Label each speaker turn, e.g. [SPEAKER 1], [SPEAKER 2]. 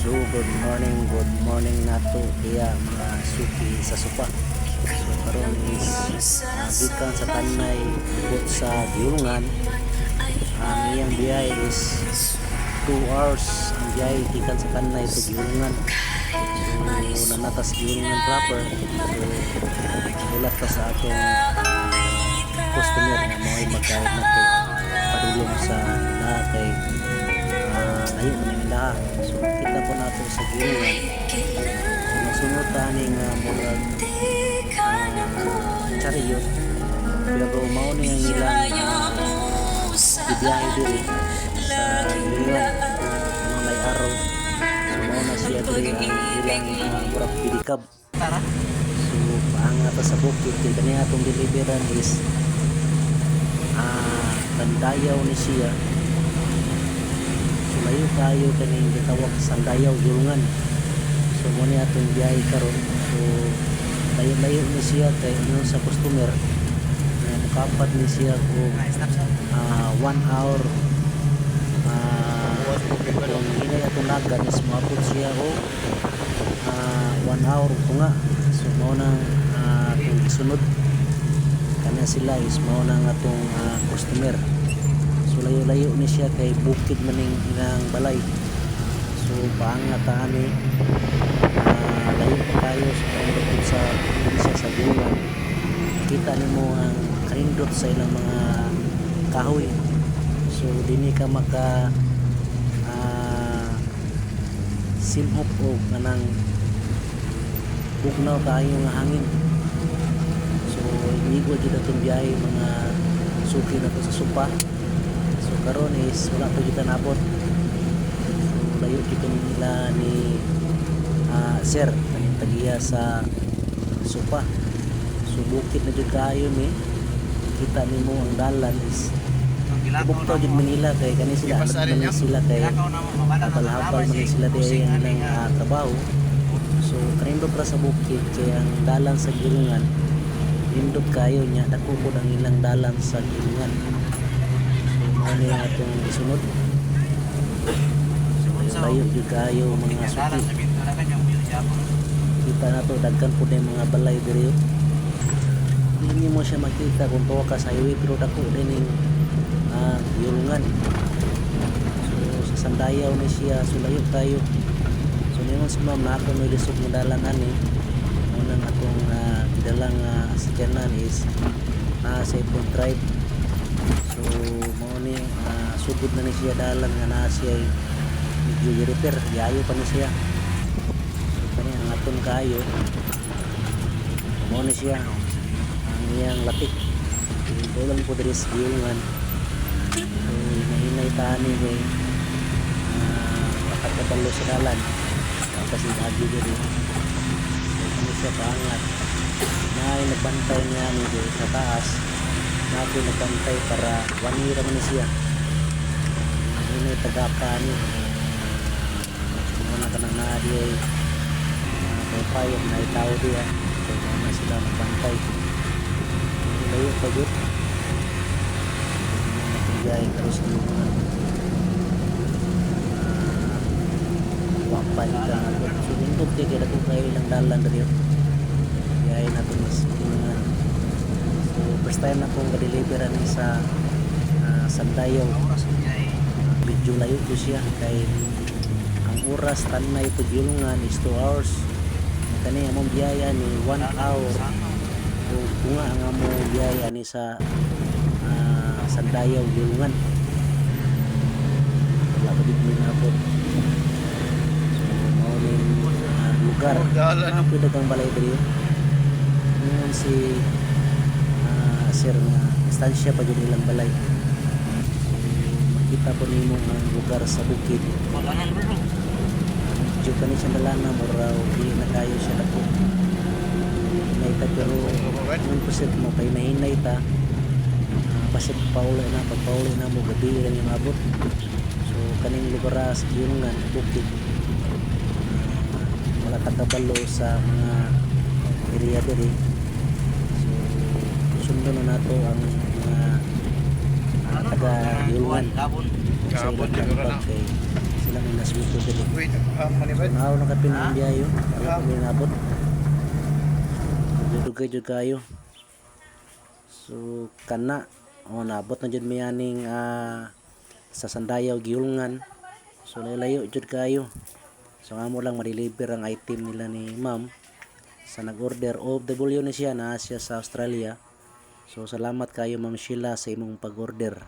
[SPEAKER 1] So good morning nato diya mga suki sa supa. So karon is gikan sa Tanay bukod sa Giulungan. Ang iyang biyahe is 2 hours ang biyahe gikan sa Tanay to Giulungan. So nanatas Giulungan proper. So ulat pa sa atong customer na mga magkahit na to padulong sa lahat kay layo man yung lahat. So kita po nato sa Giulungan. So nasunod taning murag chariot pero mao ni ang ilang bibiyahe diri sa Giulungan mga may araw. So mao na siya diri ang ilang murag pilikab. So paanga pa sa bukid kay kani atong deliveran is Sandayaw ni siya. So layo kayo kaning gitawag Sandayaw Giulungan. So mo ni atong biyahe karon. So layo ni siya kay ano sa customer na makapat ni siya ko 1 hour kung hinay atong lagan is maabot siya o 1 hour ito nga. So mo nang atong isunod kana sila is mao na nga atong customer. So layo-layo ni siya kay bukid maning ilang balay. So paangataan ni layo pa kayo sa probinsya sa Giulungan. Kita nimo ang karindot sa ilang mga kahoy. So dini ka maka simhop o kanang bugnaw kayo nga hangin. Igwa kita itong biyahe mga suki na to sa supa. So karon is wala pa kita nabot. So layo kita nila ni sir kaning tagiya sa supa. So bukit na jud kaayo ni kita nimo ang dalan is bukto jud Manila kay kani sila man sila kay habal-habal man sila diay ang ilang trabaho. So karindot ra sa bukid kay ang dalan sa Giulungan indot kayo niya dako po ang ilang dalan sa Giulungan. So mao ni atong isunod. So layo jud kayo mga suki. Kita na to dagkan po din mga balay diri. Hindi mo siya makita kung tuwa ka sa highway pero dako din ning Giulungan. So sa Sandayaw ni siya so layo kayo. So ningon si ma'am na ako no lisod mo dalan ani. Unang atong dalang sakyanan is sa ipon drive. So mao ni sugod na ni siya dalan nga na siya medyo repair yayo pa ni siya. So kani ang aton kayo mao ni siya ang iyang latik bulan po diri sa Giulungan. So mahinay tani kay makakabalo sa dalan kasi agi diri. So kani siya paangat na nagbantay niya nito sa taas na nagbantay para wanira man siya ini tagapa ni mga kanang naadi ay payo na itaw dia so na sila nagbantay layo pa gud nagbiyay karos ng mga wapan ka so indog di kaya kung kayo ilang dalan dali ay natin mas Giulungan. So first time na kong ka-deliveran sa Sandayaw. Medyo layo ko siya kay ang oras Tanay to Giulungan is 2 hours. Kani among biyaya ni 1 hour. So kunga ang among biyaya ni sa Sandayaw Giulungan. Wala pa dito na po. So mao ni lugar. Ang pwedeng balay diri. Ngayon si sir nga estansya pa dyan ilang balay. So makita po nimo ang lugar sa bukid. Medyo kani siya nalana muraw di na kayo siya dako. Hinay ta pero ang pusit mo kay nahinay ta pasit pauli na pagpauli na mo gabi lang yung abot. So kaning lugar sa Giulungan bukid wala takabalo sa mga area diri. Sundo na nato ang mga taga Giulungan sa ilang kay sila may naswito dito.
[SPEAKER 2] Wait, manibad.
[SPEAKER 1] Naaw na kapin ang biyayo. Wala kami nabot. Dugay jud kayo. So kana nabot na jud miyaning sa Sandayaw Giulngan. So layo jud kayo. So amo lang ma-deliver ang item nila ni ma'am sa nag-order. OFW na siya na siya sa Australia. So salamat kayo Ma'am Sheila sa imong pag-order.